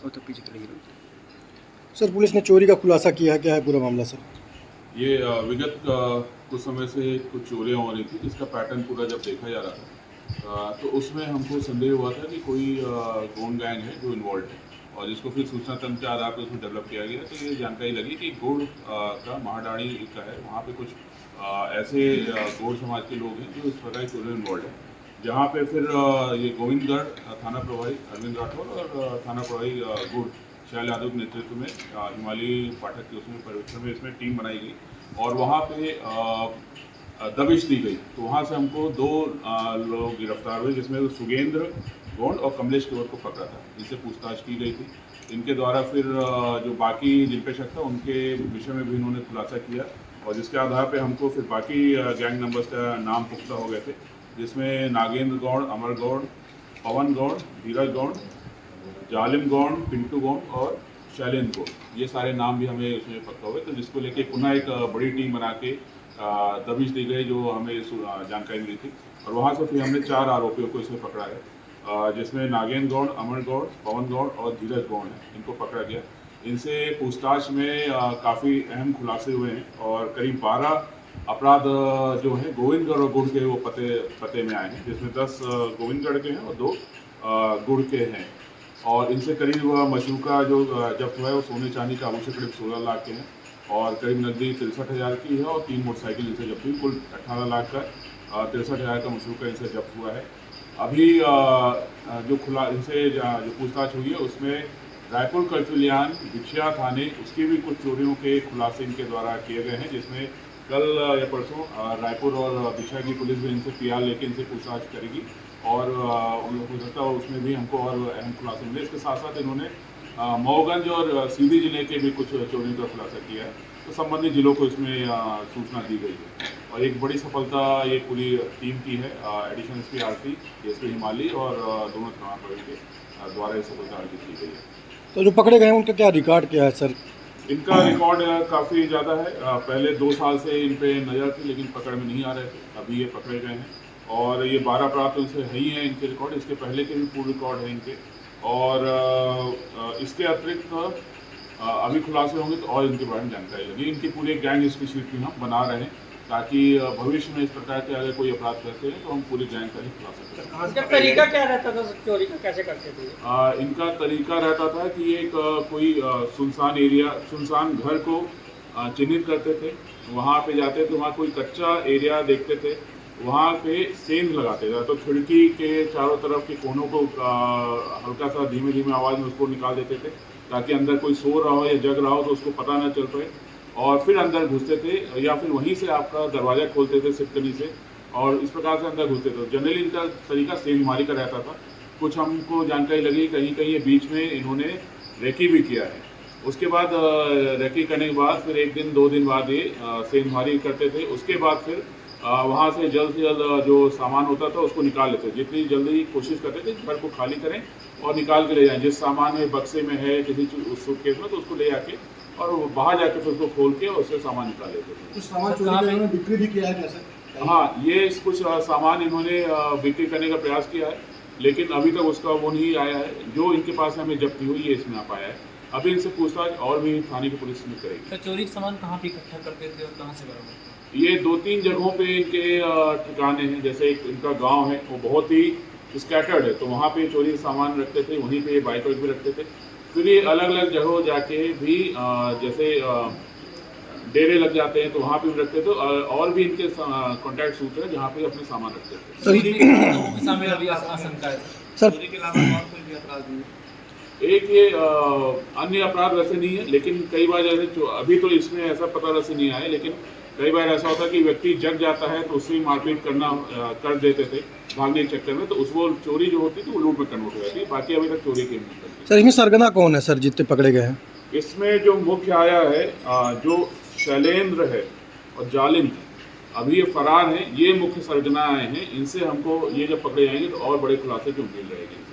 और तो पीछे खड़े हीरो। सर पुलिस ने चोरी का खुलासा किया है, क्या है पूरा मामला सर? ये विगत कुछ समय से कुछ चोरियां हो रही थी, जिसका पैटर्न पूरा जब देखा जा रहा था तो उसमें हमको संदेह हुआ था कि कोई गोंड गैंग है जो इन्वॉल्व है, और जिसको फिर सूचना तंत्र के आधार पर उसमें डेवलप किया गया। तो ये जानकारी लगी कि गोंड का महाडाणी का है, वहाँ पे कुछ ऐसे गोंड समाज के लोग हैं जो इस प्रकार की चोरी में इन्वॉल्व है। जहाँ पे फिर ये गोविंदगढ़ थाना प्रभारी अरविंद राठौर और थाना प्रभारी गुड़ शैल यादव के नेतृत्व में हिमालय पाठक के उसमें पर्यवेक्षण में इसमें टीम बनाई गई और वहाँ पे दबिश दी गई। तो वहाँ से हमको दो लोग गिरफ्तार हुए, जिसमें सुगेंद्र गोंड और कमलेश केवर को पकड़ा था, इनसे पूछताछ की गई थी। इनके द्वारा फिर जो बाकी जिन पे शक था उनके विषय में भी इन्होंने खुलासा किया, और जिसके आधार पे हमको फिर बाकी गैंग नंबर्स का नाम पुख्ता हो गए थे, जिसमें नागेंद्र गौड़, अमर गौड़, पवन गौड़, धीरज गौड़, जालिम गौड़, पिंटू गौड़ और शैलेंद्र गौड़, ये सारे नाम भी हमें उसमें पक्का हुए। तो जिसको लेके पुनः एक बड़ी टीम बना के दबिश दी गई, जो हमें जानकारी मिली थी, और वहाँ से फिर हमने 4 आरोपियों को इसमें पकड़ा है, जिसमें नागेंद्र गौड़, अमर गौड़, पवन गौड़ और धीरज गौड़ है, इनको पकड़ा गया। इनसे पूछताछ में काफ़ी अहम खुलासे हुए हैं, और करीब 12 अपराध जो हैं गोविंदगढ़ और गुड़ के वो पते में आए हैं, जिसमें 10 गोविंदगढ़ के हैं और 2 गुड़ के हैं। और इनसे करीब मशरूका जो जब्त हुआ है वो सोने चांदी का आभूषण करीब 16 लाख के हैं, और करीब नकदी 63,000 की है, और 3 मोटरसाइकिल इनसे जब्त हुई। कुल 18 लाख का 63,000 का मशरूका इनसे जब्त हुआ है। अभी जो इनसे जो पूछताछ हुई है उसमें रायपुर कर्फ्यूलियान बिछिया थाने उसकी भी कुछ चोरियों के खुलासे इनके द्वारा किए गए हैं, जिसमें कल या परसों रायपुर और बिछिया की पुलिस भी इनसे पीआर लेके इनसे पूछताछ करेगी, और उन लोग हो सकता है उसमें भी हमको और अहम खुलासे मिले। इसके साथ साथ इन्होंने मऊगंज और सीधी जिले के भी कुछ चोरियों का खुलासा किया है, तो संबंधित जिलों को इसमें सूचना दी गई है। और एक बड़ी सफलता ये पूरी टीम की है, एडिशनल एसपी आरती, डीएसपी हिमालय और दोनों थाना प्रभारी के द्वारा ये सफलता अर्जित की गई है। तो जो पकड़े गए हैं उनका क्या रिकॉर्ड क्या है सर? इनका रिकॉर्ड काफ़ी ज़्यादा है। पहले 2 साल से इन पे नज़र थी, लेकिन पकड़ में नहीं आ रहे थे, अभी ये पकड़े गए हैं, और ये 12 अपराध तो इनसे है ही हैं इनके रिकॉर्ड, इसके पहले के भी पूर्ण रिकॉर्ड है इनके। और इसके अतिरिक्त अभी खुलासे होंगे तो और इनके बारे में जानकारी लगी। इनकी पूरी गैंग हिस्ट्री शीट भी हम बना रहे हैं, ताकि भविष्य में इस प्रकार के अगर कोई अपराध करते हैं तो हम पूरी गैंग का ही खुलासा करें। इसका तरीका क्या रहता था चोरी का, कैसे करते थे? इनका तरीका रहता था कि एक कोई सुनसान एरिया, सुनसान घर को चिन्हित करते थे, वहाँ पे जाते थे, वहाँ कोई कच्चा एरिया देखते थे, वहाँ पे सेंध लगाते थे, तो खिड़की के चारों तरफ के कोनों को हल्का सा धीमे धीमे आवाज़ में उसको निकाल देते थे, ताकि अंदर कोई सो रहा हो या जग रहा हो तो उसको पता ना चल पाए, और फिर अंदर घुसते थे, या फिर वहीं से आपका दरवाज़ा खोलते थे सिटकनी से, और इस प्रकार से अंदर घुसते थे। जनरली इनका तरीका सेंधमारी का रहता था। कुछ हमको जानकारी लगी कहीं कहीं ये बीच में इन्होंने रेकी भी किया है। उसके बाद रेकी करने के बाद फिर 1 दिन 2 दिन बाद ये सेंधमारी करते थे। उसके बाद फिर वहाँ से जल्द जो सामान होता था उसको निकाल लेते थे। जितनी जल्दी कोशिश करते थे घर को खाली करें और निकाल के ले जाएं, जिस सामान में बक्से में है किसी सूटकेस में, तो उसको ले आके और बाहर जाके फिर उसको खोल के उससे सामान निकाल लेते थे। कुछ सामान चोरी में बिक्री भी किया है क्या सर? हाँ, ये कुछ सामान इन्होंने बिक्री करने का प्रयास किया है, लेकिन अभी तक उसका वो नहीं आया है। जो इनके पास हमें जब्ती हुई है इसमें आ पाया है। अभी इनसे पूछताछ और भी थाने की पुलिस में करेगी। तो चोरी का सामान कहाँ पे इकट्ठा करते थे और कहाँ से बरामद? ये 2-3 जगहों पे इनके ठिकाने हैं। जैसे एक इनका गांव है, वो बहुत ही स्कैटर्ड है, तो वहाँ पे चोरी का सामान रखते थे, वहीं पे बाइक भी रखते थे। फिर ये अलग अलग जगहों जाके भी जैसे डेरे लग जाते हैं तो वहाँ पे भी रखते थे, और भी इनके कॉन्टैक्ट सूत्र है जहाँ पे अपने सामान रखते थे। शामिल अभी आशंका है सर चोरी के अलावा और कोई भी अपराध नहीं? एक ये अन्य अपराध वैसे नहीं है, लेकिन कई बार जैसे अभी तो इसमें ऐसा पता वैसे नहीं आया, लेकिन कई बार ऐसा होता है कि व्यक्ति जग जाता है तो उससे मारपीट कर देते थे भागने के चक्कर में, तो उस वो चोरी जो होती थी वो लूट में कन्वर्ट हो जाती है। बाकी अभी तक चोरी की नहीं करती। सर इसमें सरगना कौन है सर जितने पकड़े गए हैं? इसमें जो मुख्य आया है जो शैलेंद्र है और जालिम है, अभी ये फरार हैं, ये मुख्य सरगना आए हैं। इनसे हमको ये जब पकड़े जाएंगे तो और बड़े खुलासे की उम्मीद रहेगी।